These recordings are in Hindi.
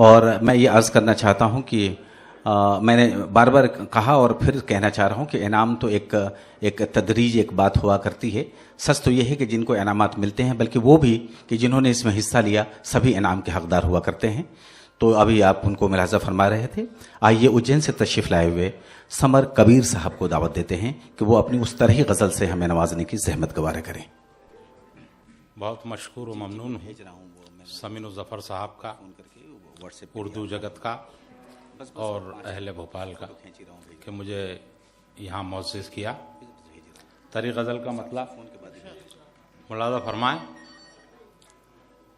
और मैं ये अर्ज़ करना चाहता हूँ कि मैंने बार बार कहा और फिर कहना चाह रहा हूँ कि इनाम तो एक तदरीज एक बात हुआ करती है। सच तो ये है कि जिनको इनामात मिलते हैं, बल्कि वो भी कि जिन्होंने इसमें हिस्सा लिया सभी इनाम के हकदार हुआ करते हैं। तो अभी आप उनको मुलाहजा फरमा रहे थे। आइए उज्जैन से तशरीफ़ लाए हुए समर कबीर साहब को दावत देते हैं कि वो अपनी उस तरह गज़ल से हमें नवाजने की ज़हमत गवारा करें। बहुत मशकूर व ममनून हूँ समीन ज़फ़र साहब का, उर्दू जगत का और अहले भोपाल का कि मुझे यहाँ मौजूद किया। तरी गज़ल का मतलब मुलाज़ा फरमाएं।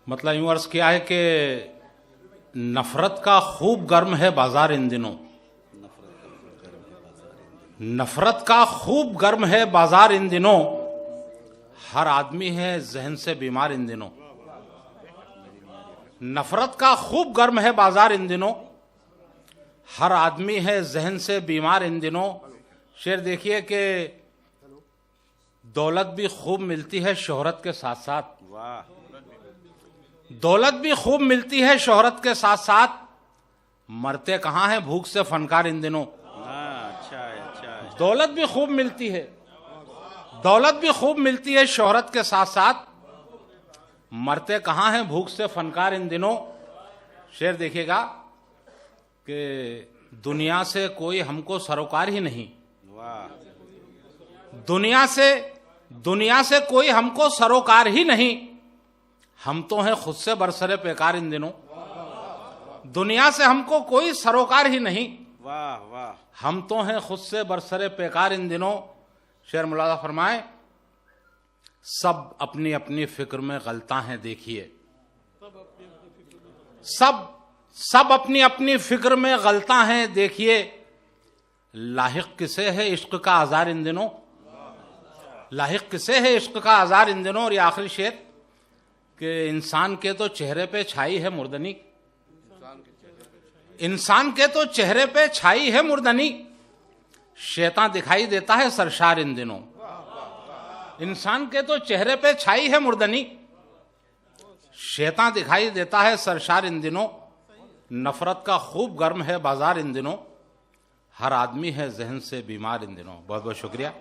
मतलब यूँ अर्ज़ किया है कि नफ़रत का खूब गर्म है बाज़ार इन दिनों, नफ़रत का खूब गर्म है बाज़ार इन दिनों, हर आदमी है जहन से बीमार इन दिनों। नफ़रत का खूब गर्म है बाज़ार इन दिनों, हर आदमी है जहन से बीमार इन दिनों। शेर देखिए कि दौलत भी खूब मिलती है शोहरत के साथ साथ, दौलत भी खूब मिलती है शोहरत के साथ साथ, मरते कहाँ हैं भूख से फनकार इन दिनों। दौलत भी खूब मिलती है, दौलत भी खूब मिलती है शोहरत के साथ साथ, मरते कहाँ हैं भूख से फनकार इन दिनों। शेर देखिएगा कि दुनिया से कोई हमको सरोकार ही नहीं, दुनिया से कोई हमको सरोकार ही नहीं, हम तो हैं खुद से बरसरे पेकार इन दिनों। दुनिया से हमको कोई सरोकार ही नहीं, वाह वाह, हम तो हैं खुद से बरसरे पेकार इन दिनों। शेर मुलाज़ा फरमाए, सब अपनी अपनी फिक्र में गलता हैं देखिए, सब अपनी अपनी फिक्र में गलता हैं देखिए, लाहिक किसे है इश्क का आज़ार इन दिनों, लाहिक किसे है इश्क का आज़ार इन दिनों। और ये आखिरी शेर कि इंसान के तो चेहरे पे छाई है मुर्दनी, इंसान के तो चेहरे पे छाई है मुर्दनी, शैतान दिखाई देता है सरशार इन दिनों। इंसान के तो चेहरे पे छाई है मुर्दनी, शैतान दिखाई देता है सरशार इन दिनों। नफरत का खूब गर्म है बाजार इन दिनों, हर आदमी है जहन से बीमार इन दिनों। बहुत बहुत शुक्रिया।